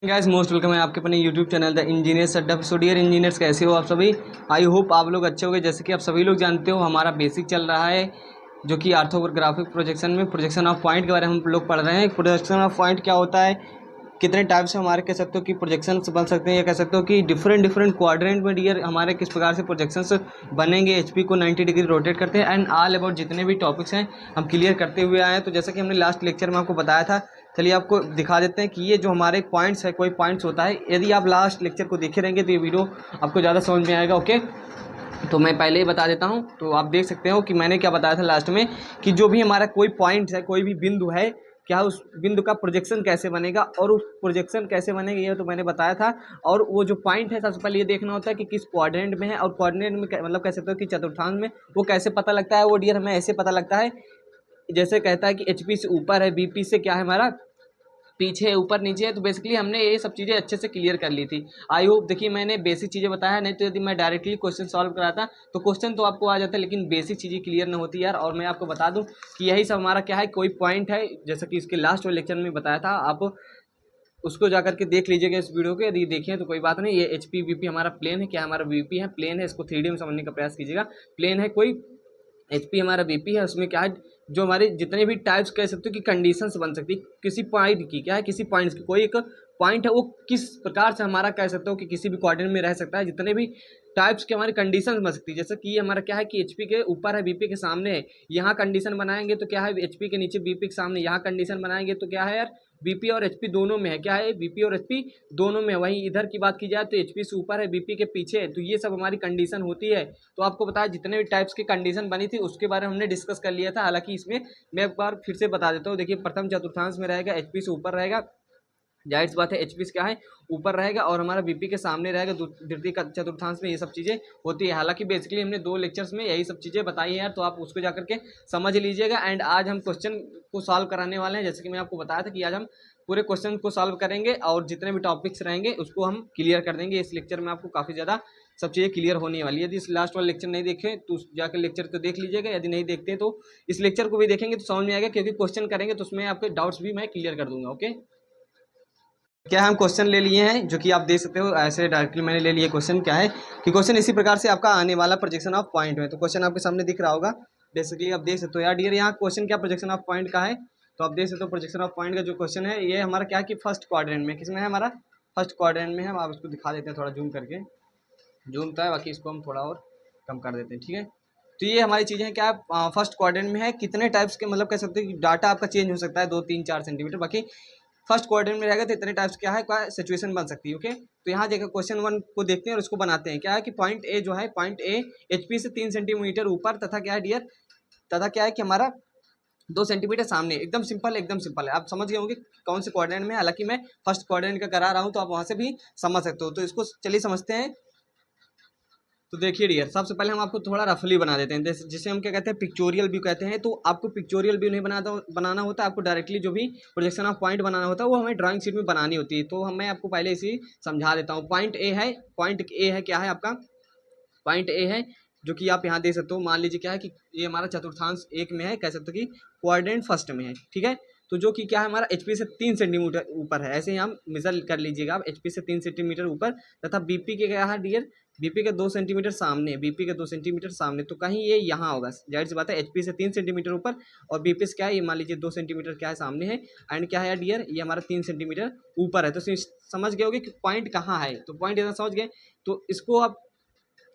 Guys most welcome है आपके अपने यूट्यूब चैनल द इंजीनियर्स अड्डा। सो डियर इंजीनियर्स, कैसे हो आप सभी। आई होप आप लोग अच्छे होंगे। जैसे कि आप सभी लोग जानते हो, हमारा बेसिक चल रहा है जो कि ऑर्थोग्राफिक प्रोजेक्शन में प्रोजेक्शन ऑफ पॉइंट के बारे में हम लोग पढ़ रहे हैं। प्रोजेक्शन ऑफ पॉइंट क्या होता है, कितने टाइप से हमारे कह सकते हो कि प्रोजेक्शंस बन सकते हैं, या कह सकते हो कि डिफरेंट डिफरेंट क्वाड्रेंट में डियर हमारे किस प्रकार से प्रोजेक्शंस बनेंगे। एचपी को 90 डिग्री रोटेट करते हैं एंड ऑल अबाउट जितने भी टॉपिक्स हैं हम क्लियर करते हुए आए हैं। तो जैसा कि हमने लास्ट लेक्चर में आपको बताया था, चलिए आपको दिखा देते हैं कि ये जो हमारे पॉइंट्स है, कोई पॉइंट्स होता है। यदि आप लास्ट लेक्चर को देखे रहेंगे तो ये वीडियो आपको ज़्यादा समझ में आएगा। ओके, तो मैं पहले ही बता देता हूँ। तो आप देख सकते हो कि मैंने क्या बताया था लास्ट में, कि जो भी हमारा कोई पॉइंट है, कोई भी बिंदु है, क्या उस बिंदु का प्रोजेक्शन कैसे बनेगा, और उस प्रोजेक्शन कैसे बनेगा ये तो मैंने बताया था। और वो जो पॉइंट है, सबसे पहले ये देखना होता है कि किस क्वाड्रेंट में है, और क्वाड्रेंट में मतलब कह सकते हो कि चतुर्थांश में। वो कैसे पता लगता है, वो डियर हमें ऐसे पता लगता है, जैसे कहता है कि एचपी से ऊपर है, बीपी से क्या है हमारा पीछे, ऊपर नीचे है। तो बेसिकली हमने ये सब चीज़ें अच्छे से क्लियर कर ली थी। आई होप, देखिए मैंने बेसिक चीज़ें बताया, नहीं तो यदि मैं डायरेक्टली क्वेश्चन सॉल्व कराता तो क्वेश्चन तो आपको आ जाता है, लेकिन बेसिक चीज़ें क्लियर नहीं होती यार। और मैं आपको बता दूं कि यही सब हमारा क्या है, कोई पॉइंट है, जैसा कि इसके लास्ट वाले लेक्चर में बताया था। आप उसको जाकर के देख लीजिएगा इस वीडियो को, यदि देखें तो कोई बात नहीं। ये एच पी वीपी हमारा प्लेन है, क्या हमारा वीपी है, प्लेन है, इसको 3D में समझने का प्रयास कीजिएगा। प्लेन है कोई, एचपी हमारा बीपी है, उसमें क्या है, जो हमारे जितने भी टाइप्स कह सकते हो कि कंडीशंस बन सकती है किसी पॉइंट की, क्या है किसी पॉइंट्स की, कोई एक पॉइंट है वो किस प्रकार से हमारा कह सकते हो कि किसी भी क्वाड्रेंट में रह सकता है। जितने भी टाइप्स के हमारी कंडीशंस बन सकती है, जैसे कि हमारा क्या है कि एचपी के ऊपर है, बीपी के सामने है, यहाँ कंडीशन बनाएंगे तो क्या है, एचपी के नीचे बीपी के सामने यहाँ कंडीशन बनाएंगे तो क्या है यार, बीपी और एचपी दोनों में है, क्या है, बीपी और एचपी दोनों में है। वहीं इधर की बात की जाए तो एचपी से ऊपर है, बीपी के पीछे है। तो ये सब हमारी कंडीशन होती है। तो आपको बताया जितने भी टाइप्स की कंडीशन बनी थी उसके बारे में हमने डिस्कस कर लिया था। हालांकि इसमें मैं एक बार फिर से बता देता हूँ। देखिए, प्रथम चतुर्थांश में रहेगा, एचपी से ऊपर रहेगा, जाहिर सी बात है एचपी से क्या है, ऊपर रहेगा, और हमारा बीपी के सामने रहेगा। द्वितीय चतुर्थांश में ये सब चीज़ें होती है। हालांकि बेसिकली हमने 2 लेक्चर्स में यही सब चीज़ें बताई है यार, तो आप उसको जाकर के समझ लीजिएगा। एंड आज हम क्वेश्चन को सॉल्व कराने वाले हैं। जैसे कि मैं आपको बताया था कि आज हम पूरे क्वेश्चन को सॉल्व करेंगे, और जितने भी टॉपिक्स रहेंगे उसको हम क्लियर कर देंगे। इस लेक्चर में आपको काफ़ी ज़्यादा सब चीज़ें क्लियर होने वाली है। यदि इस लास्ट वाला लेक्चर नहीं देखें तो जाकर लेक्चर को देख लीजिएगा, यदि नहीं देखते तो इस लेक्चर को भी देखेंगे तो समझ में आएगा, क्योंकि क्वेश्चन करेंगे तो उसमें आपके डाउट्स भी मैं क्लियर कर दूंगा। ओके, क्या हम क्वेश्चन ले लिए हैं, जो कि आप देख सकते हो ऐसे डायरेक्टली मैंने ले लिए। क्वेश्चन क्या है कि क्वेश्चन इसी प्रकार से आपका आने वाला प्रोजेक्शन ऑफ पॉइंट में। तो क्वेश्चन आपके सामने दिख रहा होगा, बेसिकली आप देख सकते हो यार डियर, यहाँ क्वेश्चन क्या प्रोजेक्शन ऑफ पॉइंट का है। तो आप देख सकते हो प्रोजेक्शन ऑफ पॉइंट का जो क्वेश्चन है, ये हमारा क्या है कि फर्स्ट क्वाड्रेंट में, किसमें है, हमारा फर्स्ट क्वाड्रेंट में है। आप इसको दिखा देते हैं थोड़ा जूम करके, जूम तो है, बाकी इसको हम थोड़ा और कम कर देते हैं, ठीक है। तो ये हमारी चीज़ें हैं, क्या फर्स्ट क्वाड्रेंट में है, कितने टाइप्स के मतलब कह सकते हैं कि डाटा आपका चेंज हो सकता है 2 3 4 सेंटीमीटर। बाकी फर्स्ट क्वाड्रेंट में रहेगा तो इतने टाइप्स क्या है, क्या सिचुएशन बन सकती है। ओके, तो यहाँ देखो क्वेश्चन 1 को देखते हैं और उसको बनाते हैं। क्या है कि पॉइंट ए जो है, पॉइंट ए एचपी से 3 सेंटीमीटर ऊपर, तथा क्या है डियर, तथा क्या है कि हमारा 2 सेंटीमीटर सामने। एकदम सिंपल, एकदम सिंपल है। आप समझ गए होंगे कौन से क्वाड्रेंट में। हालांकि मैं फर्स्ट क्वाड्रेंट का करा रहा हूँ, तो आप वहाँ से भी समझ सकते हो। तो इसको चलिए समझते हैं। तो देखिए डियर, सबसे पहले हम आपको थोड़ा रफली बना देते हैं, जिसे हम क्या कहते हैं, पिक्चोरियल व्यू कहते हैं। तो आपको पिक्चोरियल व्यू नहीं बनाना होता, आपको डायरेक्टली जो भी प्रोजेक्शन ऑफ पॉइंट बनाना होता है वो हमें ड्राइंग शीट में बनानी होती है। तो मैं आपको पहले इसी समझा देता हूँ। पॉइंट ए है, पॉइंट ए है, क्या है आपका पॉइंट ए है, जो कि आप यहाँ देख सकते हो। मान लीजिए क्या है कि ये हमारा चतुर्थांश 1 में है, कह सकते हो कि क्वाड्रेंट फर्स्ट में है, ठीक है। तो जो कि क्या है, हमारा एचपी से 3 सेंटीमीटर ऊपर है। ऐसे ही हम मेजर कर लीजिएगा आप, एचपी से 3 सेंटीमीटर ऊपर, तथा बीपी के क्या है डियर, बीपी के 2 सेंटीमीटर सामने, बीपी के 2 सेंटीमीटर सामने। तो कहीं ये यहाँ होगा, जाहिर सी बात है, एचपी से 3 सेंटीमीटर ऊपर, और बीपी से क्या है, ये मान लीजिए 2 सेंटीमीटर क्या है सामने है, एंड क्या है डियर, ये हमारा 3 सेंटीमीटर ऊपर है। तो समझ गए होगे कि पॉइंट कहाँ है। तो पॉइंट इतना समझ गए। तो इसको आप,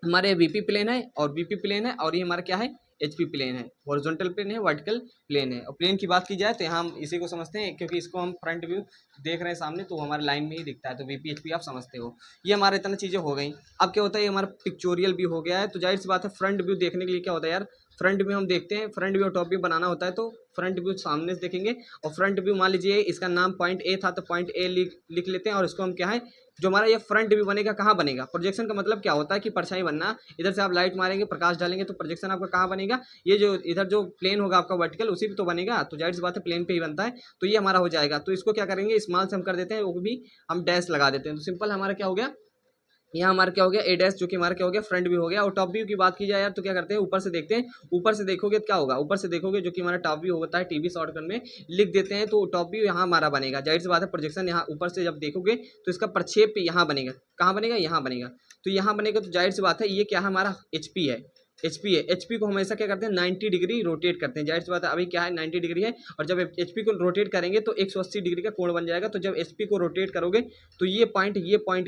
हमारे वीपी प्लेन है और बीपी प्लेन है, और ये हमारा क्या है, एचपी प्लेन है। हॉरिजॉन्टल प्लेन है, वर्टिकल प्लेन है। और प्लेन की बात की जाए तो यहाँ हम इसी को समझते हैं, क्योंकि इसको हम फ्रंट व्यू देख रहे हैं सामने, तो हमारे लाइन में ही दिखता है। तो वीपी एचपी आप समझते हो। ये हमारे इतना चीज़ें हो गई। अब क्या होता है, ये हमारा पिक्चोरियल व्यू हो गया है। तो जाहिर सी बात है, फ्रंट व्यू देखने के लिए क्या होता है यार, फ्रंट व्यू हम देखते हैं, फ्रंट व्यू और टॉप व्यू बनाना होता है। तो फ्रंट व्यू सामने से देखेंगे, और फ्रंट व्यू मान लीजिए इसका नाम पॉइंट ए था, तो पॉइंट ए लिख लेते हैं। और इसको हम क्या है, जो हमारा ये फ्रंट व्यू बनेगा, कहाँ बनेगा, प्रोजेक्शन का मतलब क्या होता है कि परछाई बनना। इधर से आप लाइट मारेंगे, प्रकाश डालेंगे, तो प्रोजेक्शन आपका कहाँ बनेगा, ये जो इधर जो प्लेन होगा आपका वर्टिकल, उसी पे तो बनेगा। तो जाहिर सी बात है, प्लेन पे ही बनता है। तो ये हमारा हो जाएगा। तो इसको क्या करेंगे, स्मॉल से हम कर देते हैं, वो भी हम डैश लगा देते हैं। तो सिंपल हमारा क्या हो गया, यहाँ हमारा क्या हो गया ए डैश, जो कि हमारा क्या हो गया फ्रंट व्यू हो गया। और टॉप व्यू की बात की जाए यार तो क्या करते हैं, ऊपर से देखते हैं। ऊपर से देखोगे तो क्या होगा, ऊपर से देखोगे जो कि हमारा टॉप व्यू होता है, टीवी शॉर्टकट में लिख देते हैं, तो टॉप व्यू यहाँ हमारा बनेगा। जाहिर सी बात है, प्रोजेक्शन यहाँ ऊपर से जब देखोगे तो इसका प्रक्षेप यहाँ बनेगा। कहाँ बनेगा, यहाँ बनेगा। तो यहाँ बनेगा तो जाहिर सी बात है ये क्या है, हमारा HP है। HP है, HP को हमेशा क्या करते हैं 90 डिग्री रोटेट करते हैं। जाहिर सी बात है, अभी क्या है 90 डिग्री है, और जब HP को रोटेट करेंगे तो 180 डिग्री का कोण बन जाएगा। तो जब HP को रोटेट करोगे तो ये पॉइंट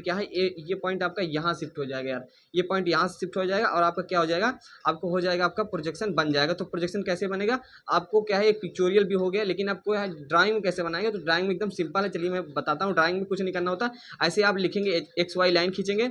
क्या है, ये पॉइंट आपका यहाँ शिफ्ट हो जाएगा यार। ये पॉइंट यहाँ से शिफ्ट हो जाएगा और आपका क्या हो जाएगा, आपको हो जाएगा, आपका प्रोजेक्शन बन जाएगा। तो प्रोजेक्शन कैसे बनेगा, आपको क्या है एक पिक्चोरियल भी हो गया, लेकिन आपको ड्राइंग में कैसे बनाएंगे, तो ड्राइंग में एकदम सिंपल है। चलिए मैं बताता हूँ, ड्राइंग में कुछ नहीं करना होता। ऐसे आप लिखेंगे XY लाइन खींचेंगे,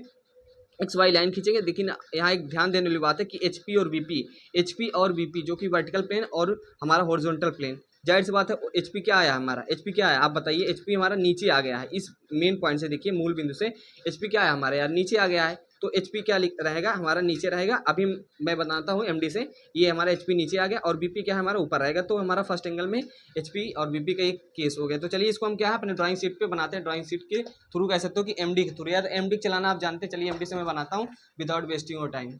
XY लाइन खींचेंगे। लेकिन यहाँ एक ध्यान देने वाली बात है कि HP और VP जो कि वर्टिकल प्लेन और हमारा हॉरिजॉन्टल प्लेन, जाहिर सी बात है HP क्या आया हमारा, HP क्या आया आप बताइए। HP हमारा नीचे आ गया है, इस मेन पॉइंट से देखिए, मूल बिंदु से HP क्या है हमारा यार, नीचे आ गया है। तो HP क्या रहेगा हमारा, नीचे रहेगा। अभी मैं बताता हूँ MD से, ये हमारा HP नीचे आ गया और VP क्या है हमारा ऊपर रहेगा। तो हमारा फर्स्ट एंगल में HP और VP का एक केस हो गया। तो चलिए इसको हम क्या है अपने ड्राइंग शीट पे बनाते हैं। ड्राइंग शीट के थ्रू कह सकते हो कि MD के थ्रू, यार MD चलाना आप जानते हैं। चलिए MD से मैं बनाता हूँ विदाउट वेस्टिंग योर टाइम।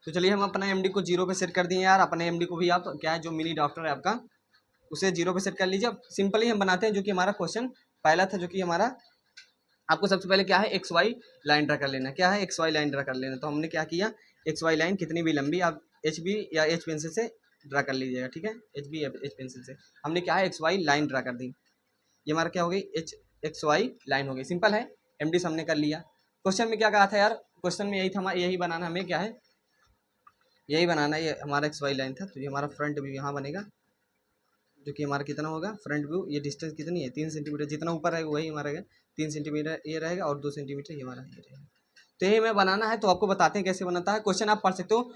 तो चलिए हम अपना MD को 0 पे सेट कर दिए यार। अपने MD को भी आप क्या है, जो मिनी डॉक्टर है आपका, उसे 0 पे सेट कर लीजिए। अब सिंपल ही हम बनाते हैं, जो कि हमारा क्वेश्चन पहला था, जो कि हमारा आपको सबसे पहले क्या है XY लाइन ड्रा कर लेना। क्या है, XY लाइन ड्रा कर लेना। तो हमने क्या किया, XY लाइन कितनी भी लंबी आप HB या H पेंसिल से ड्रा कर लीजिएगा, ठीक है। HB या H पेंसिल से हमने क्या है XY लाइन ड्रा कर दी। ये हमारा क्या हो गई, XY लाइन हो गई, सिंपल है। MD से हमने कर लिया। क्वेश्चन में क्या कहा था यार, क्वेश्चन में यही था, यही बनाना हमें क्या है, यही बनाना है। ये हमारा XY लाइन था, तो ये हमारा फ्रंट व्यू यहाँ बनेगा, जो कि हमारा कितना होगा फ्रंट व्यू। ये डिस्टेंस कितनी है 3 सेंटीमीटर, जितना ऊपर रहेगा वही हमारा 3 सेंटीमीटर ये रहेगा, और 2 सेंटीमीटर ये हमारा ये रहेगा। तो ये हमें बनाना है, तो आपको बताते हैं कैसे बनाता है। क्वेश्चन आप पढ़ सकते हो,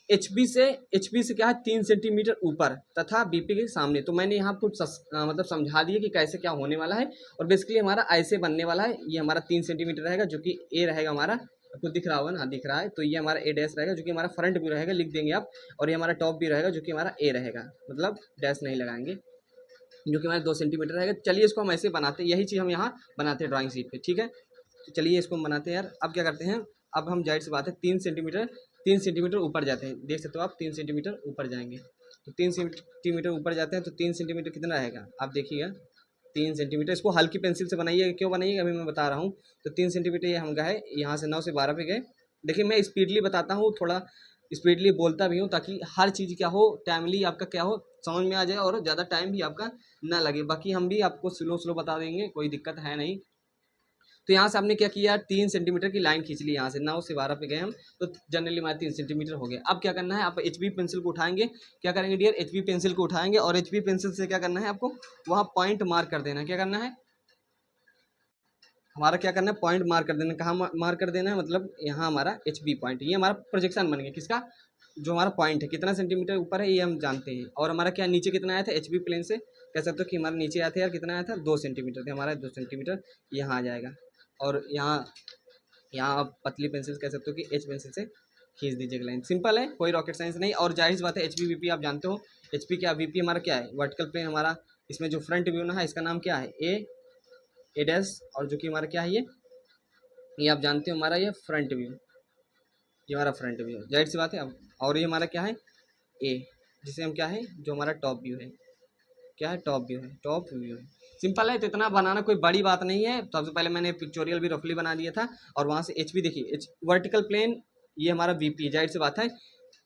HB से क्या है 3 सेंटीमीटर ऊपर तथा BP के सामने। तो मैंने यहाँ कुछ मतलब समझा दिया कि कैसे क्या होने वाला है। और बेसिकली हमारा ऐसे बनने वाला है, ये हमारा 3 सेंटीमीटर रहेगा, जो कि A रहेगा हमारा, आपको दिख रहा होगा ना, दिख रहा है। तो ये हमारा A डैश रहेगा, जो कि हमारा फ्रंट व्यू रहेगा, लिख देंगे आप। और ये हमारा टॉप व्यू रहेगा, जो कि हमारा A रहेगा, मतलब डैश नहीं लगाएंगे, जो कि हमारे 2 सेंटीमीटर रहेगा। चलिए इसको हम ऐसे बनाते हैं, यही चीज़ हम यहाँ बनाते हैं ड्राइंग शीट पे, ठीक है। तो चलिए इसको हम बनाते हैं यार। अब क्या करते हैं, अब हम जाहिर सी बात है 3 सेंटीमीटर ऊपर जाते हैं। देख सकते हो आप 3 सेंटीमीटर ऊपर जाएंगे। तो 3 सेंटीमीटर ऊपर जाते हैं, तो 3 सेंटीमीटर कितना रहेगा आप देखिएगा, 3 सेंटीमीटर। इसको हल्की पेंसिल से बनाइए, क्यों बनाइएगा अभी मैं बता रहा हूँ। तो 3 सेंटीमीटर ये हम गए, यहाँ से 9 से 12 पे गए। देखिए मैं स्पीडली बताता हूँ, थोड़ा स्पीडली बोलता भी हूँ, ताकि हर चीज़ क्या हो, टाइमली आपका क्या हो, समझ में आ जाए, और ज़्यादा टाइम भी आपका ना लगे। बाकी हम भी आपको स्लो स्लो बता देंगे, कोई दिक्कत है नहीं। तो यहाँ से हमने क्या किया, 3 सेंटीमीटर की लाइन खींच ली। यहाँ से 9 से 12 पे गए हम, तो जनरली हमारे 3 सेंटीमीटर हो गया। अब क्या करना है, आप HB पेंसिल को उठाएंगे। क्या करेंगे डियर, HB पेंसिल को उठाएंगे, और HB पेंसिल से क्या करना है आपको, वहाँ पॉइंट मार्क कर देना है। क्या करना है हमारा, क्या करना है, पॉइंट मार्क कर देना है। कहाँ मार्क कर देना है, मतलब यहाँ हमारा HB पॉइंट, ये हमारा प्रोजेक्शन बन गया किसका, जो हमारा पॉइंट है कितना सेंटीमीटर ऊपर है ये हम जानते हैं। और हमारा क्या नीचे कितना आया था, HB प्लेन से कह सकते हो कि हमारा नीचे आया था यार, कितना आया था 2 सेंटीमीटर थे हमारा, 2 सेंटीमीटर यहाँ आ जाएगा। और यहाँ यहाँ आप पतली पेंसिल कह सकते हो कि H पेंसिल से खींच दीजिएगा लाइन, सिंपल है, कोई रॉकेट साइंस नहीं। और जाहिर सी बात है HB VP आप जानते हो, HP क्या VP हमारा क्या है वर्टिकल प्लेन हमारा। इसमें जो फ्रंट व्यू ना है, इसका नाम क्या है A डैश, और जो कि हमारा क्या है ये आप जानते हो हमारा ये फ्रंट व्यू, ये हमारा फ्रंट व्यू जाहिर सी बात है। अब और ये हमारा क्या है A, जिसे हम क्या है, जो हमारा टॉप व्यू है, क्या है टॉप व्यू है, टॉप व्यू है, सिंपल है। तो इतना बनाना कोई बड़ी बात नहीं है। सबसे पहले मैंने पिक्चोरियल भी रफली बना दिया था, और वहाँ से HP देखिए, वर्टिकल प्लेन ये हमारा VP, जाहिर सी बात है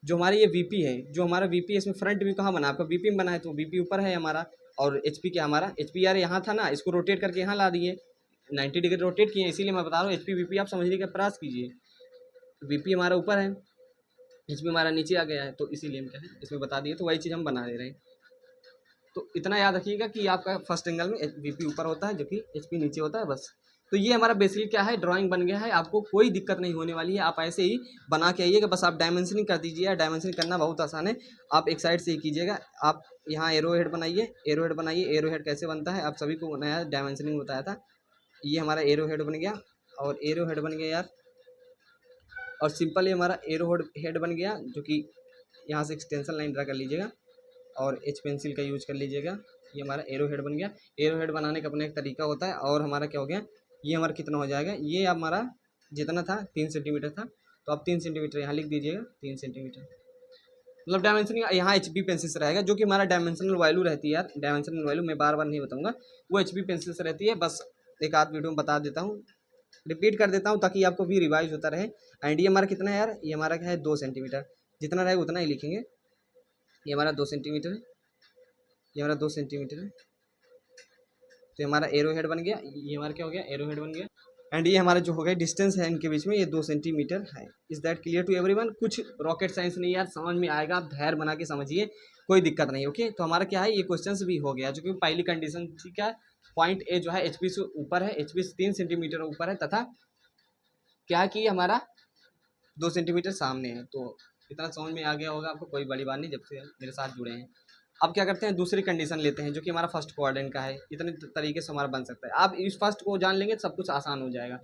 जो हमारा ये VP है, जो हमारा VP है, इसमें फ्रंट व्यू कहाँ बना, आपका VP में बना है, तो VP ऊपर है हमारा। और HP क्या हमारा, HP यार यहाँ था ना, इसको रोटेट करके यहाँ ला दिए, 90 डिग्री रोटेट किए, इसीलिए मैं बता रहा हूँ HP VP आप समझने का प्रयास कीजिए। VP हमारा ऊपर है, HP हमारा नीचे आ गया है, तो इसीलिए हम क्या है इसमें बता दिए, तो वही चीज़ हम बना दे रहे हैं। तो इतना याद रखिएगा कि आपका फर्स्ट एंगल में VP ऊपर होता है, जो कि HP नीचे होता है, बस। तो ये हमारा बेसिकली क्या है, ड्राइंग बन गया है। आपको कोई दिक्कत नहीं होने वाली है, आप ऐसे ही बना के आइएगा, बस आप डायमेंशनिंग कर दीजिए। डायमेंशनिंग करना बहुत आसान है, आप एक साइड से ही कीजिएगा। आप यहाँ एरो हेड बनाइए, एरो हेड बनाइए। एरो हेड कैसे बनता है आप सभी को नया डायमेंशनिंग बताया था। ये हमारा एरो हेड बन गया, और एरो हेड बन गया यार, और सिंपल ये हमारा एरो हेड बन गया, जो कि यहाँ से एक्सटेंशन लाइन ड्रा कर लीजिएगा, और H पेंसिल का यूज कर लीजिएगा। ये हमारा एरो हेड बन गया। एरो हेड बनाने का अपना एक तरीका होता है। और हमारा क्या हो गया, ये हमारा कितना हो जाएगा, ये हमारा जितना था 3 सेंटीमीटर था, तो आप 3 सेंटीमीटर यहाँ लिख दीजिएगा, 3 सेंटीमीटर। मतलब डायमेंशन यहाँ एच बी पेंसिल से रहेगा, जो कि हमारा डायमेंशनल वैल्यू रहती है यार, डायमेंशनल वैल्यू मैं बार बार नहीं बताऊंगा, वो एच बी पेंसिल से रहती है। बस एक आध वीडियो में बता देता हूँ, रिपीट कर देता हूँ ताकि आपको भी रिवाइज होता रहे। एंड ये हमारा कितना है यार, ये हमारा क्या है 2 सेंटीमीटर, जितना रहेगा उतना ही लिखेंगे। ये हमारा 2 सेंटीमीटर है, ये हमारा 2 सेंटीमीटर है, तो हमारा एरो हेड बन गया, ये हमारा क्या हो गया, एरो हेड बन गया। एंड ये हमारा जो हो गया डिस्टेंस है इनके बीच में, ये 2 सेंटीमीटर है। Is that clear to everyone? कुछ रॉकेट साइंस नहीं यार, समझ में आएगा, आप धैर्य बना के समझिए, कोई दिक्कत नहीं। ओके, तो हमारा क्या है, ये क्वेश्चन भी हो गया, जो कि पहली कंडीशन थी क्या, पॉइंट ए जो है एच पी से ऊपर है, एच पी से 3 सेंटीमीटर ऊपर है, तथा क्या कि हमारा 2 सेंटीमीटर सामने है। तो इतना समझ में आ गया होगा आपको, कोई बड़ी बात नहीं जब से मेरे साथ जुड़े हैं। अब क्या करते हैं, दूसरी कंडीशन लेते हैं, जो कि हमारा फर्स्ट क्वाड्रेंट का है। इतने तरीके से हमारा बन सकता है, आप इस फर्स्ट को जान लेंगे सब कुछ आसान हो जाएगा।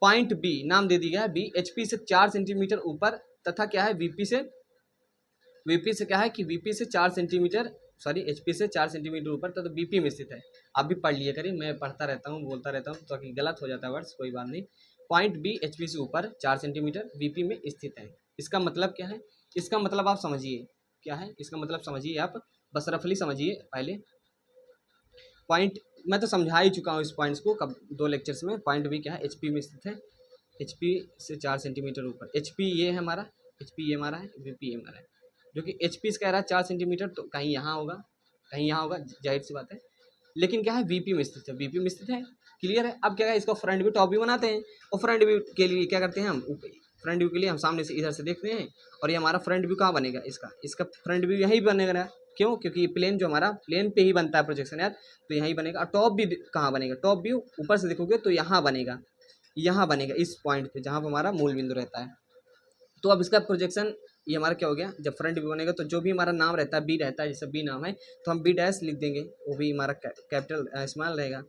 पॉइंट बी, नाम दे दिया है बी, एचपी से 4 सेंटीमीटर ऊपर, तथा क्या है वीपी से क्या है कि वीपी से 4 सेंटीमीटर, सॉरी एचपी से 4 सेंटीमीटर ऊपर तथा बीपी में स्थित है। आप भी पढ़ लिया करिए, मैं पढ़ता रहता हूँ, बोलता रहता हूँ, ताकि गलत हो जाता है वर्ड्स, कोई बात नहीं। पॉइंट बी एचपी से ऊपर 4 सेंटीमीटर वीपी में स्थित है। इसका मतलब क्या है, इसका मतलब आप समझिए क्या है, इसका मतलब समझिए आप, बस रफली समझिए पहले। पॉइंट मैं तो समझा ही चुका हूँ इस पॉइंट्स को कब 2 लेक्चर्स में। पॉइंट बी क्या है, एचपी में स्थित है, एचपी से 4 सेंटीमीटर ऊपर। एचपी ये है हमारा, एचपी ये हमारा है, वीपी ये हमारा है, जो कि एचपी से कह रहा है 4 सेंटीमीटर, तो कहीं यहाँ होगा, कहीं यहाँ होगा, जाहिर सी बात है। लेकिन क्या है, वीपी में स्थित है, वीपी में स्थित है, क्लियर है। अब क्या है, इसको फ्रंट व्यू टॉप व्यू बनाते हैं, और फ्रंट व्यू के लिए क्या करते हैं हम, फ्रंट व्यू के लिए हम सामने से इधर से देखते हैं, और ये हमारा फ्रंट व्यू कहाँ बनेगा, इसका फ्रंट व्यू यहीं बनेगा ना, क्यों, क्योंकि प्लेन जो हमारा प्लेन पे ही बनता है प्रोजेक्शन यार, तो यहीं बनेगा। और टॉप भी कहाँ बनेगा, टॉप व्यू ऊपर से देखोगे तो यहाँ बनेगा, यहाँ बनेगा इस पॉइंट पे जहाँ पर हमारा मूल बिंदु रहता है। तो अब इसका प्रोजेक्शन ये हमारा क्या हो गया, जब फ्रंट व्यू बनेगा तो जो भी हमारा नाम रहता है, बी रहता है, जैसे बी नाम है तो हम बी डैश लिख देंगे, वो भी हमारा कैपिटल स्मॉल रहेगा,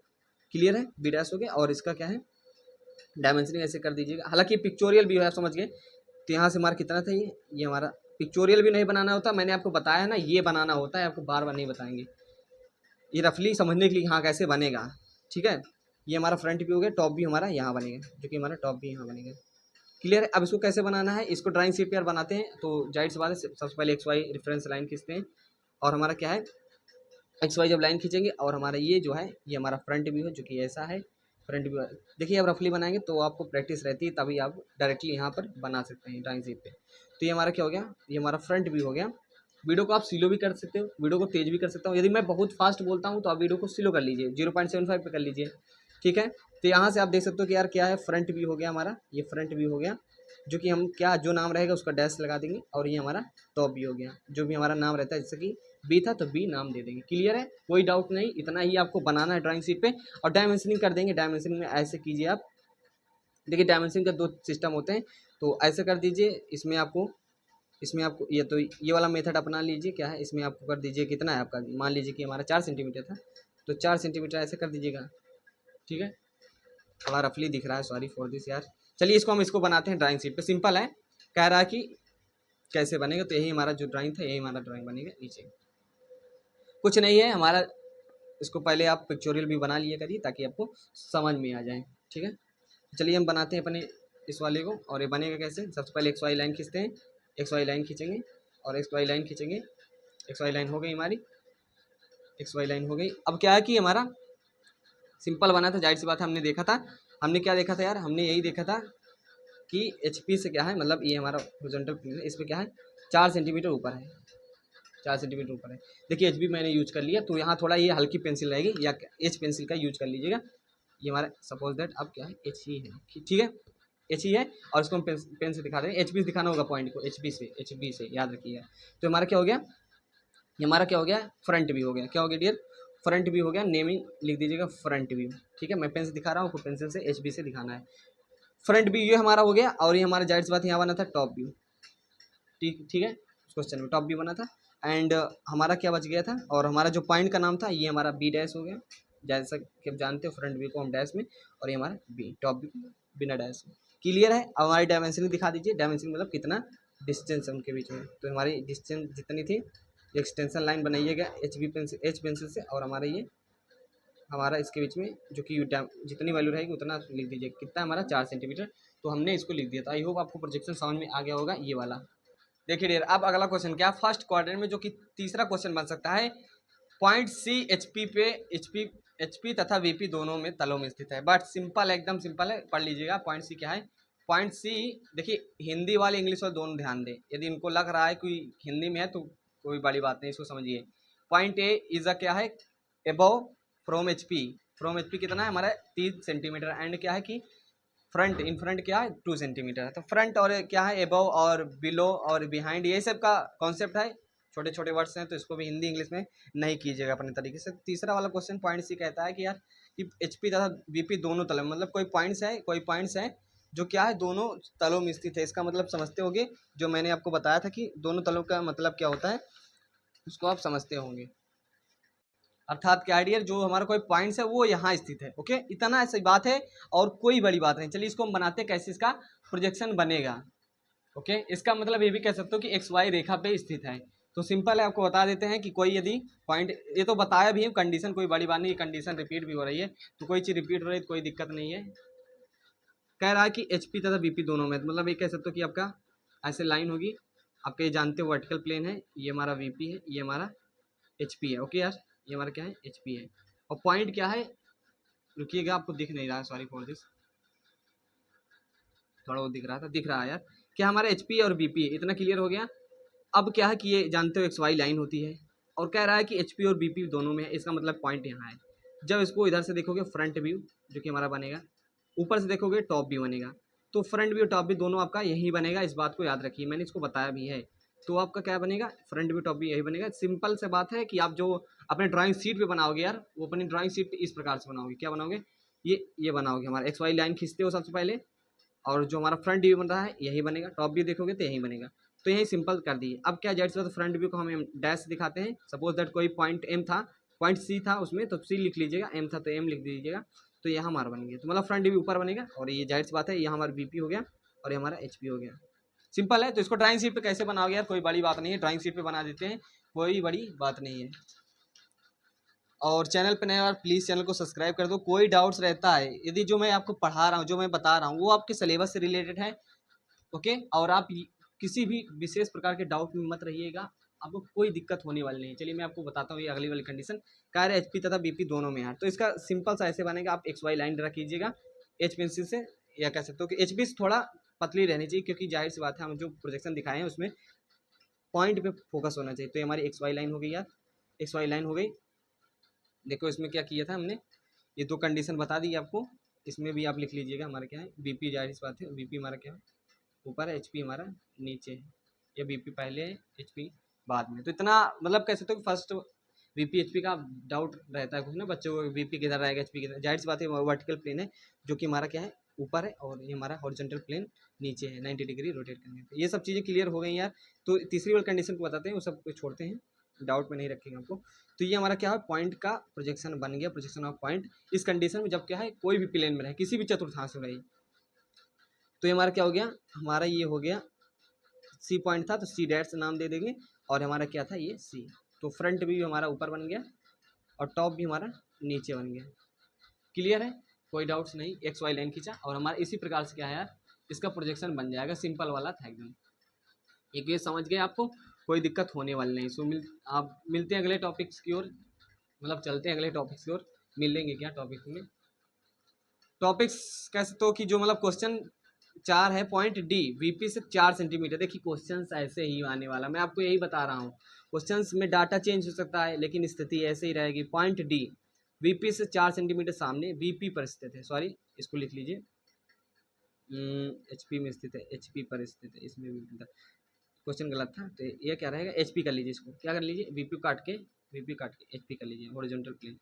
क्लियर है, बी डैश हो गया। और इसका क्या है, डायमेंशनिंग ऐसे कर दीजिएगा, हालांकि पिक्चोरियल भी है, आप समझ गए। तो यहाँ से हमारा कितना था, ये हमारा पिक्चोरियल भी नहीं बनाना होता, मैंने आपको बताया ना, ये बनाना होता है, आपको बार बार नहीं बताएंगे, ये रफली समझने के लिए हाँ कैसे बनेगा, ठीक है। ये हमारा फ्रंट व्यू हो गया, टॉप भी हमारा यहाँ बनेगा, जो कि हमारा टॉप भी यहाँ बनेगा, क्लियर है। अब इसको कैसे बनाना है, इसको ड्राइंग शीट पर बनाते हैं, तो जाहिर सी बात है सबसे पहले एक्स वाई रेफरेंस लाइन खींचते हैं, और हमारा क्या है, एक्स वाई जब लाइन खींचेंगे, और हमारा ये जो है ये हमारा फ्रंट व्यू है, जो कि ऐसा है फ्रंट व्यू। देखिए अब रफली बनाएंगे तो आपको प्रैक्टिस रहती है, तभी आप डायरेक्टली यहाँ पर बना सकते हैं ड्राइंग शीट पे। तो ये हमारा क्या हो गया, ये हमारा फ्रंट व्यू हो गया। वीडियो को आप स्लो भी कर सकते हो, वीडियो को तेज भी कर सकता हूँ, यदि मैं बहुत फास्ट बोलता हूँ तो आप वीडियो को स्लो कर लीजिए, 0.75 पे कर लीजिए, ठीक है। तो यहाँ से आप देख सकते हो कि यार क्या है, फ्रंट व्यू हो गया हमारा, ये फ्रंट व्यू हो गया, जो कि हम क्या जो नाम रहेगा उसका डैश लगा देंगे, और ये हमारा टॉप व्यू हो गया, जो भी हमारा नाम रहता है, जैसे कि बी था तो बी नाम दे देंगे, क्लियर है, कोई डाउट नहीं, इतना ही आपको बनाना है ड्राइंग शीट पे। और डायमेंशनिंग कर देंगे, डायमेंशनिंग में ऐसे कीजिए आप, देखिए डायमेंशनिंग का 2 सिस्टम होते हैं, तो ऐसे कर दीजिए, इसमें आपको ये वाला मेथड अपना लीजिए, क्या है इसमें आपको कर दीजिए, कितना है आपका, मान लीजिए कि हमारा 4 सेंटीमीटर था, तो 4 सेंटीमीटर ऐसे कर दीजिएगा, ठीक है। थोड़ा रफली दिख रहा है, सॉरी फॉर दिस यार। चलिए इसको बनाते हैं ड्राइंग शीट पे, सिंपल है, कह रहा है कि कैसे बनेगा, तो यही हमारा जो ड्राइंग था, यही हमारा ड्राइंग बनेगा, नीचे कुछ नहीं है हमारा। इसको पहले आप पिक्चोरियल भी बना लिया करिए ताकि आपको समझ में आ जाए, ठीक है। चलिए हम बनाते हैं अपने इस वाले को, और ये बनेगा कैसे, सबसे पहले एक्स वाई लाइन खींचते हैं, एक्स वाई लाइन खींचेंगे, और एक्स वाई लाइन खींचेंगे, एक्स वाई लाइन हो गई हमारी, एक्स वाई लाइन हो गई। अब क्या है कि हमारा सिंपल बना था, जाहिर सी बात है, हमने देखा था, हमने क्या देखा था यार, हमने यही देखा था कि एच पी से क्या है, मतलब ये हमारा हॉरिजॉन्टल प्लेन है, इस पर क्या है 4 सेंटीमीटर ऊपर है, 4 सेंटीमीटर ऊपर है। देखिए एच बी मैंने यूज कर लिया, तो यहाँ थोड़ा ये हल्की पेंसिल रहेगी, या एच पेंसिल का यूज कर लीजिएगा। ये हमारा सपोज दैट अब क्या है, एच ही है, ठीक है, एच ही है, और इसको हम पेन से दिखा दें, एच बी दिखाना होगा पॉइंट को, एच बी से याद रखिएगा। तो हमारा क्या हो गया, ये हमारा क्या हो गया, फ्रंट व्यू हो गया, क्या हो गया डियर, फ्रंट व्यू हो गया, नेमिंग लिख दीजिएगा फ्रंट व्यू, ठीक है। मैं पेन से दिखा रहा हूँ, आपको पेंसिल से एच बी से दिखाना है। फ्रंट व्यू ये हमारा हो गया, और ये हमारा जाहिर सी बात यहाँ बना था टॉप व्यू, ठीक है, क्वेश्चन में टॉप व्यू बना था। एंड हमारा क्या बच गया था, और हमारा जो पॉइंट का नाम था ये हमारा बी डैश हो गया, जैसा कि आप जानते हो फ्रंट व्यू को हम डैश में, और ये हमारा बी टॉप व्यू बिना डैश में, क्लियर है। अब हमारी डायमेंशनिंग दिखा दीजिए, डायमेंशनिंग मतलब कितना डिस्टेंस है उनके बीच में, तो हमारी डिस्टेंस जितनी थी, एक्सटेंशन लाइन बनाइएगा एच पेंसिल से, और हमारा ये हमारा इसके बीच में जो कि जितनी वैल्यू रहेगी उतना लिख दीजिए। कितना हमारा 4 सेंटीमीटर, तो हमने इसको लिख दिया। तो आई होप आपको प्रोजेक्शन समझ में आ गया होगा ये वाला। देखिए डियर, अब अगला क्वेश्चन क्या, फर्स्ट क्वाड्रेंट में जो कि तीसरा क्वेश्चन बन सकता है, पॉइंट सी एचपी पे एचपी तथा वीपी दोनों में तलों में स्थित है। बट सिंपल है, एकदम सिंपल है, पढ़ लीजिएगा। पॉइंट सी क्या है, पॉइंट सी, देखिए हिंदी वाले इंग्लिश वाले दोनों ध्यान दें। यदि इनको लग रहा है कोई हिंदी में है तो कोई बड़ी बात नहीं, इसको समझिए। पॉइंट ए इज अ क्या है, above from HP. From HP कितना है हमारा 3 सेंटीमीटर। एंड क्या है कि फ्रंट, इन फ्रंट क्या है 2 सेंटीमीटर है। तो फ्रंट और क्या है एबव और बिलो और बिहाइंड, ये सब का कॉन्सेप्ट है। छोटे छोटे वर्ड्स हैं तो इसको भी हिंदी इंग्लिश में नहीं कीजिएगा अपने तरीके से। तीसरा वाला क्वेश्चन पॉइंट सी कहता है कि यार कि एचपी तथा वीपी दोनों तलों, मतलब कोई पॉइंट्स है जो क्या है दोनों तलों में स्थित है। इसका मतलब समझते होंगे, जो मैंने आपको बताया था कि दोनों तलों का मतलब क्या होता है, उसको आप समझते होंगे। अर्थात क्या डियर, जो हमारा कोई पॉइंट्स है वो यहाँ स्थित है। ओके, इतना ऐसी बात है और कोई बड़ी बात नहीं। चलिए इसको हम बनाते हैं, कैसे इसका प्रोजेक्शन बनेगा। ओके, इसका मतलब ये भी कह सकते हो कि एक्स वाई रेखा पे स्थित है। तो सिंपल है, आपको बता देते हैं कि कोई यदि पॉइंट, ये तो बताया भी है कंडीशन, कोई बड़ी बात नहीं, कंडीशन रिपीट भी हो रही है, तो कोई चीज़ रिपीट हो रही है तो कोई दिक्कत नहीं है। कह रहा है कि एचपी तथा बीपी दोनों में, मतलब ये कह सकते हो कि आपका ऐसे लाइन होगी, आपके ये जानते हो वर्टिकल प्लेन है, ये हमारा वीपी है, ये हमारा एचपी है। ओके यार, ये हमारा क्या है एचपी है। और पॉइंट क्या है, रुकिएगा आपको दिख नहीं रहा, सॉरी फॉर दिस, थोड़ा वो दिख रहा था, दिख रहा है यार, क्या हमारा एचपी और बीपी है, इतना क्लियर हो गया। अब क्या है कि ये जानते हो एक्स वाई लाइन होती है, और कह रहा है कि एचपी और बीपी दोनों में है, इसका मतलब पॉइंट यहाँ है। जब इसको इधर से देखोगे फ्रंट व्यू जो कि हमारा बनेगा, ऊपर से देखोगे टॉप व्यू बनेगा, तो फ्रंट व्यू टॉप व्यू दोनों आपका यही बनेगा। इस बात को याद रखिए, मैंने इसको बताया भी है। तो आपका क्या बनेगा, फ्रंट व्यू टॉप व्यू यही बनेगा। सिंपल से बात है कि आप जो अपने ड्राइंग शीट पे बनाओगे यार, वो अपनी ड्राइंग शीट पे इस प्रकार से बनाओगे। क्या बनाओगे, ये बनाओगे, हमारा एक्स वाई लाइन खींचते हो सबसे पहले, और जो हमारा फ्रंट व्यू बन रहा है यही बनेगा, टॉप व्यू देखोगे तो यही बनेगा। तो यही सिंपल कर दिए। अब क्या जेड से फ्रंट व्यू को हम डैश दिखाते हैं। सपोज दैट कोई पॉइंट एम था, पॉइंट सी था उसमें, तो सी लिख लीजिएगा, एम था तो एम लिख दीजिएगा। तो यहाँ हमारा बन गया, तो मतलब फ्रंट व्यू ऊपर बनेगा, और ये जाहिर सी बात है, ये हमारा बीपी हो गया और ये हमारा एचपी हो गया। सिंपल है। तो इसको ड्राइंग शीट पे कैसे बनाओगे यार, कोई बड़ी बात नहीं है, ड्राइंग शीट पे बना देते हैं, कोई बड़ी बात नहीं है। और चैनल पे नए और प्लीज़ चैनल को सब्सक्राइब कर दो। कोई डाउट्स रहता है, यदि जो मैं आपको पढ़ा रहा हूँ, जो मैं बता रहा हूँ, वो आपके सिलेबस से रिलेटेड है, ओके, और आप किसी भी विशेष प्रकार के डाउट में मत रहिएगा, आपको कोई दिक्कत होने वाली नहीं। चलिए मैं आपको बताता हूँ ये अगली वाली कंडीशन। कह रहे एचपी तथा बीपी दोनों में है, तो इसका सिंपल सा ऐसे बनेगा, आप एक्स वाई लाइन ड्रा कीजिएगा एच पेंसिल से, या कह सकते हो कि एच बी थोड़ा पतली रहनी चाहिए, क्योंकि जाहिर सी बात है हम जो प्रोजेक्शन दिखाए हैं उसमें पॉइंट पे फोकस होना चाहिए। तो ये हमारी एक्स वाई लाइन हो गई यार, एक्स वाई लाइन हो गई। देखो इसमें क्या किया था हमने, ये 2 कंडीशन बता दी आपको, इसमें भी आप लिख लीजिएगा। हमारा क्या है बीपी, जाहिर सी बात है बीपी हमारा क्या है ऊपर है, एचपी हमारा नीचे है, या बीपी पहले है एचपी बाद में। तो इतना मतलब कह सकते हो कि फर्स्ट बीपी एचपी का डाउट रहता है कुछ ना बच्चों को, बीपी किधर रहेगा एचपी किधर। जाहिर सी बात है वर्टिकल प्लेन है जो कि हमारा क्या है ऊपर है, और ये हमारा हॉरिजॉन्टल प्लेन नीचे है 90 डिग्री रोटेट करने पे। ये सब चीज़ें क्लियर हो गई यार। तो तीसरी वाली कंडीशन को बताते हैं, वो सब को छोड़ते हैं, डाउट में नहीं रखेंगे आपको। तो ये हमारा क्या है पॉइंट का प्रोजेक्शन बन गया, प्रोजेक्शन ऑफ पॉइंट इस कंडीशन में, जब क्या है कोई भी प्लेन में रहे, किसी भी चतुर्थांश में रहे। तो ये हमारा क्या हो गया, हमारा ये हो गया सी पॉइंट था तो सी डैश नाम दे देंगे, और हमारा क्या था ये सी। तो फ्रंट भी हमारा ऊपर बन गया और टॉप भी हमारा नीचे बन गया। क्लियर है, कोई डाउट्स नहीं। एक्स वाई लाइन खींचा और हमारा इसी प्रकार से क्या है यार इसका प्रोजेक्शन बन जाएगा। सिंपल वाला था एकदम, एक ये समझ गए आपको, कोई दिक्कत होने वाली नहीं। सो आप मिलते हैं अगले टॉपिक्स की ओर, मतलब चलते हैं अगले टॉपिक्स की ओर। मिलेंगे क्या टॉपिक में, टॉपिक्स कह सकते हो कि जो मतलब क्वेश्चन 4 है, पॉइंट डी वीपी से 4 सेंटीमीटर। देखिए क्वेश्चंस ऐसे ही आने वाला, मैं आपको यही बता रहा हूँ। क्वेश्चंस में डाटा चेंज हो सकता है लेकिन स्थिति ऐसे ही रहेगी। पॉइंट डी वीपी से 4 सेंटीमीटर सामने वीपी पर स्थित है, सॉरी इसको लिख लीजिए, एचपी में स्थित है, एचपी पर स्थित है, इसमें भी क्वेश्चन गलत था, तो ये क्या रहेगा एचपी कर लीजिए, इसको क्या कर लीजिए वीपी काट के एचपी कर लीजिए, हॉरिजॉन्टल प्लेन।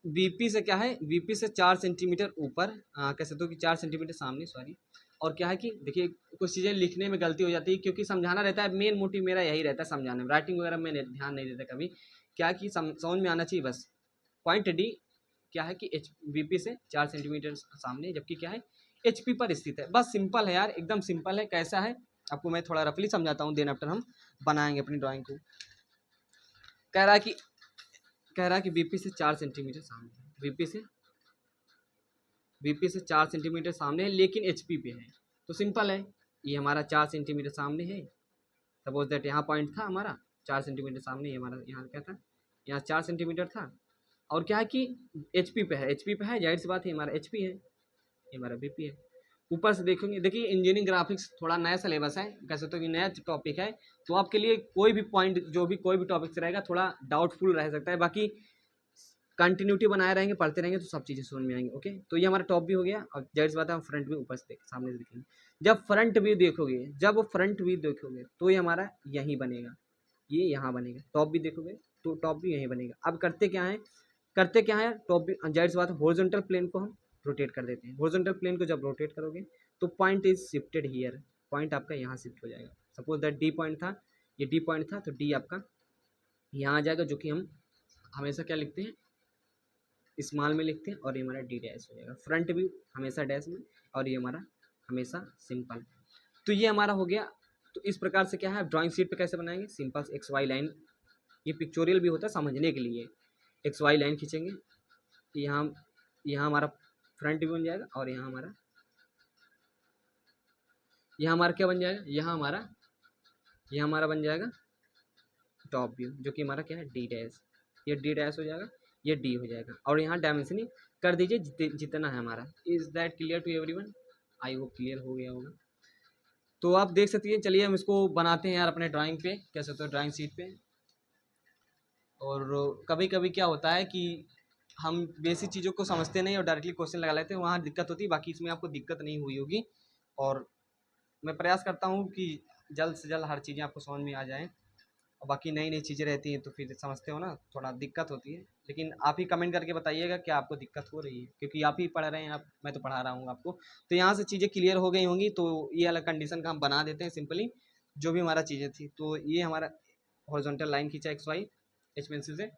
वीपी से क्या है, वीपी से 4 सेंटीमीटर ऊपर, कह सकते हो कि 4 सेंटीमीटर सामने, सॉरी। और क्या है कि देखिए कुछ चीज़ें लिखने में गलती हो जाती है, क्योंकि समझाना रहता है, मेन मोटिव मेरा यही रहता है समझाने में, राइटिंग वगैरह में ध्यान नहीं देता कभी। क्या कि समझ में आना चाहिए बस। पॉइंट डी क्या है कि वीपी से 4 सेंटीमीटर सामने, जबकि क्या है एचपी पर स्थित है। बस सिंपल है यार, एकदम सिंपल है। कैसा है आपको मैं थोड़ा रफली समझाता हूँ, देन आफ्टर हम बनाएंगे अपनी ड्राइंग को। कह रहा है कि कह रहा है कि वीपी से 4 सेंटीमीटर सामने है, वीपी से 4 सेंटीमीटर सामने है, लेकिन एचपी पे है। तो सिंपल है, ये हमारा 4 सेंटीमीटर सामने है। सपोज दैट यहाँ पॉइंट था हमारा 4 सेंटीमीटर सामने, ये हमारा यहाँ क्या था, यहाँ 4 सेंटीमीटर था। और क्या है कि एचपी पे है, जाहिर सी बात है हमारा एचपी है, ये हमारा बीपी है। ऊपर से देखेंगे, देखिए इंजीनियरिंग ग्राफिक्स थोड़ा नया सिलेबस है, कह सकते हो कि नया टॉपिक है, तो आपके लिए कोई भी पॉइंट, जो भी कोई भी टॉपिक रहेगा थोड़ा डाउटफुल रह सकता है। बाकी कंटिन्यूटी बनाए रहेंगे, पढ़ते रहेंगे तो सब चीज़ें समझ में आएंगी। ओके, तो ये हमारा टॉप भी हो गया। और जाहिर सी बात है हम फ्रंट भी ऊपर से सामने से देखेंगे। जब फ्रंट व्यू देखोगे तो ये हमारा यहीं बनेगा, ये यहाँ बनेगा। टॉप भी देखोगे तो टॉप भी यहीं बनेगा। अब करते क्या है, टॉप भी जाहिर सी बात है हॉरिजॉन्टल प्लेन को हम रोटेट कर देते हैं। हॉरिजॉन्टल प्लेन को जब रोटेट करोगे तो point is shifted here, point आपका यहाँ शिफ्ट हो जाएगा। सपोज दैट डी पॉइंट था, ये डी पॉइंट था, तो डी आपका यहाँ आ जाएगा, जो कि हम हमेशा क्या लिखते हैं, स्मॉल में लिखते हैं, और ये हमारा डी डैश हो जाएगा। फ्रंट व्यू हमेशा डैश में, और ये हमारा हमेशा सिंपल। तो ये हमारा हो गया। तो इस प्रकार से क्या है, ड्राइंग शीट पे कैसे बनाएंगे, सिंपल एक्स वाई लाइन, ये पिक्चोरियल भी होता है समझने के लिए। एक्स वाई लाइन खींचेंगे, यहाँ हमारा फ्रंट व्यू बन जाएगा, और यहाँ हमारा क्या बन जाएगा, यहाँ हमारा बन जाएगा टॉप व्यू, जो कि हमारा क्या है डी डैश, ये डी डैश हो जाएगा, ये डी हो जाएगा। और यहाँ डायमेंशनिंग कर दीजिए जितना है हमारा। Is that clear to everyone? I hope clear हो गया होगा। तो आप देख सकते हैं, चलिए हम इसको बनाते हैं यार अपने ड्राइंग पे, कैसे होता है ड्राइंग शीट पे। और कभी कभी क्या होता है कि हम बेसिक चीज़ों को समझते नहीं और डायरेक्टली क्वेश्चन लगा लेते हैं, वहाँ दिक्कत होती है। बाकी इसमें आपको दिक्कत नहीं हुई होगी, और मैं प्रयास करता हूँ कि जल्द से जल्द हर चीज़ें आपको समझ में आ जाएँ। और बाकी नई नई चीज़ें रहती हैं तो फिर समझते हो ना, थोड़ा दिक्कत होती है। लेकिन आप ही कमेंट करके बताइएगा कि आपको दिक्कत हो रही है, क्योंकि आप ही पढ़ रहे हैं, मैं तो पढ़ा रहा हूँ आपको। तो यहाँ से चीज़ें क्लियर हो गई होंगी, तो ये अलग कंडीशन का हम बना देते हैं सिंपली, जो भी हमारा चीज़ें थी। तो ये हमारा हॉरिजॉन्टल लाइन खींचा एक्स वाई एच पेंसिल से,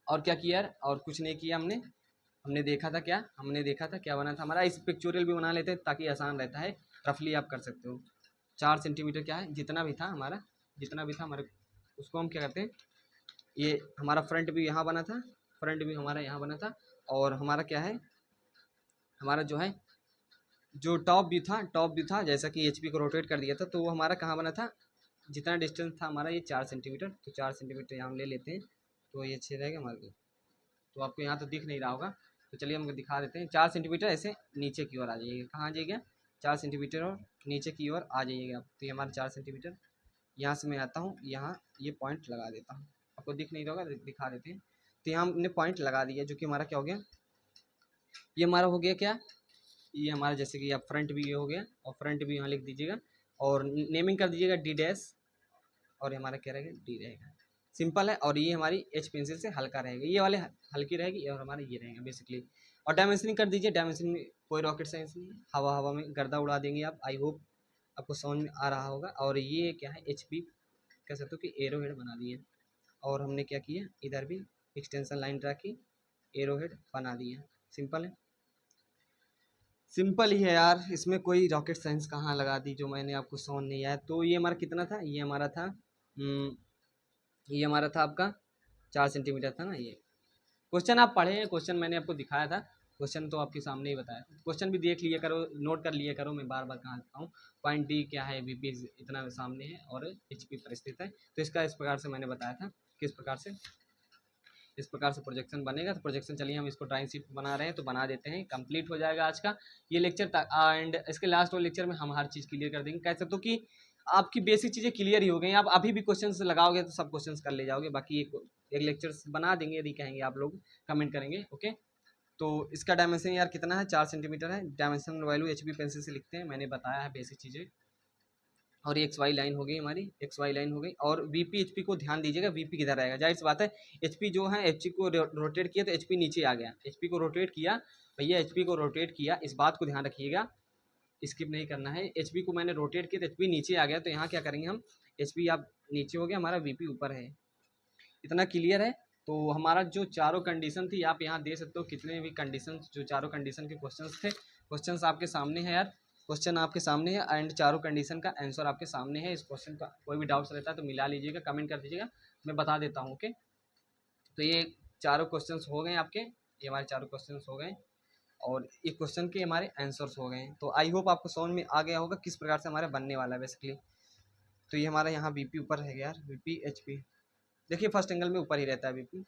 और क्या किया यार, और कुछ नहीं किया हमने देखा था क्या बना था हमारा। इस पिक्चोरियल भी बना लेते हैं ताकि आसान रहता है, रफली आप कर सकते हो। 4 सेंटीमीटर क्या है, जितना भी था हमारे, उसको हम क्या करते हैं, ये हमारा फ्रंट भी यहाँ बना था, हमारा यहाँ बना था। और हमारा क्या है, हमारा जो है जो टॉप व्यू था, जैसा कि एचपी को रोटेट कर दिया था, तो वो हमारा कहाँ बना था, जितना डिस्टेंस था हमारा ये 4 सेंटीमीटर, तो 4 सेंटीमीटर यहाँ हम ले लेते हैं, तो ये अच्छे रहेगा हमारे लिए। तो आपको यहाँ तो दिख नहीं रहा होगा, तो चलिए हम दिखा देते हैं। 4 सेंटीमीटर ऐसे नीचे की ओर आ जाइएगा, कहाँ आ जाइएगा, 4 सेंटीमीटर और नीचे की ओर आ जाइएगा। तो ये हमारा 4 सेंटीमीटर, यहाँ से मैं आता हूँ, यहाँ ये पॉइंट लगा देता हूँ, आपको दिख नहीं रहा होगा, दिखा देते हैं। तो यहाँ हमने पॉइंट लगा दिया, जो कि हमारा क्या हो गया, ये हमारा हो गया क्या, ये हमारा जैसे कि आप फ्रंट भी ये हो गया, और फ्रंट भी यहाँ लिख दीजिएगा, और नेमिंग कर दीजिएगा डी डैश, और ये हमारा क्या रहेगा डी रहेगा, सिंपल है। और ये हमारी एच पेंसिल से हल्का रहेगा, ये वाले हल्की रहेगी, और हमारा ये रहेगा बेसिकली। और डायमेंशनिंग कर दीजिए, डायमेंशनिंग कोई रॉकेट साइंस नहीं है, हवा में गर्दा उड़ा देंगे आप। आई होप आपको समझ में आ रहा होगा। और ये क्या है, एच पी कह सकते हो कि एरो हेड बना दिए, और हमने क्या किया, इधर भी एक्सटेंशन लाइन रखी, एरो हेड बना दिया। सिंपल है, सिंपल ही है यार, इसमें कोई रॉकेट साइंस कहाँ लगा दी जो मैंने आपको समझ नहीं आया। तो ये हमारा कितना था, ये हमारा था आपका 4 सेंटीमीटर था ना। ये क्वेश्चन आप पढ़े हैं, क्वेश्चन मैंने आपको दिखाया था, क्वेश्चन तो आपके सामने ही बताया, क्वेश्चन भी देख लिया करो, नोट कर लिया करो, मैं बार बार कहाँ लिखता हूँ। पॉइंट डी क्या है, वीपी इतना सामने है और एचपी पर स्थित है। तो इसका इस प्रकार से मैंने बताया था, किस प्रकार से इस प्रकार से प्रोजेक्शन बनेगा। तो प्रोजेक्शन चलिए हम इसको ड्राइंग शीट बना रहे हैं, तो बना देते हैं, कंप्लीट हो जाएगा आज का ये लेक्चर। एंड इसके लास्ट वाले लेक्चर में हम हर चीज़ क्लियर कर देंगे। कह सकते हो कि आपकी बेसिक चीज़ें क्लियर ही हो गई, आप अभी भी क्वेश्चंस लगाओगे तो सब क्वेश्चंस कर ले जाओगे। बाकी एक लेक्चर बना देंगे यदि कहेंगे, आप लोग कमेंट करेंगे। ओके, तो इसका डायमेंशन यार कितना है, 4 सेंटीमीटर है। डायमेंशन वैल्यू एचबी पेंसिल से लिखते हैं, मैंने बताया है बेसिक चीज़ें। और ये एक्स वाई लाइन हो गई हमारी, एक्स वाई लाइन हो गई। और वीपी एचपी को ध्यान दीजिएगा, वीपी किधर आएगा, जाहिर सी बात है एचपी जो है, एचपी को रोटेट किया तो एचपी नीचे आ गया, एचपी को रोटेट किया भैया, एचपी को रोटेट किया, इस बात को ध्यान रखिएगा, स्किप नहीं करना है। एचपी को मैंने रोटेट किया तो एचपी नीचे आ गया, तो यहाँ क्या करेंगे हम, एचपी आप नीचे हो गया, हमारा वीपी ऊपर है। इतना क्लियर है। तो हमारा जो चारों कंडीशन थी, आप यहाँ दे सकते हो कितने भी कंडीशन, जो चारों कंडीशन के क्वेश्चंस थे, क्वेश्चंस आपके सामने है यार, क्वेश्चन आपके सामने है, एंड चारों कंडीशन का आंसर आपके सामने है। इस क्वेश्चन का कोई भी डाउट्स रहता है तो मिला लीजिएगा, कमेंट कर दीजिएगा, मैं बता देता हूँ। ओके, तो ये चारों क्वेश्चंस हो गए आपके, ये हमारे चारों क्वेश्चंस हो गए और एक क्वेश्चन के हमारे आंसर्स हो गए हैं। तो आई होप आपको समझ में आ गया होगा किस प्रकार से हमारा बनने वाला है बेसिकली। तो ये हमारा यहाँ बीपी ऊपर है यार, बीपी एचपी देखिए फर्स्ट एंगल में ऊपर ही रहता है बीपी,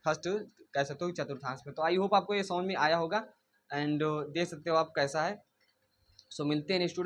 फर्स्ट कह सकते हो चतुर्थांश में। तो आई होप आपको ये समझ में आया होगा एंड देख सकते हो आप कैसा है। सो मिलते हैं स्टूडेंट।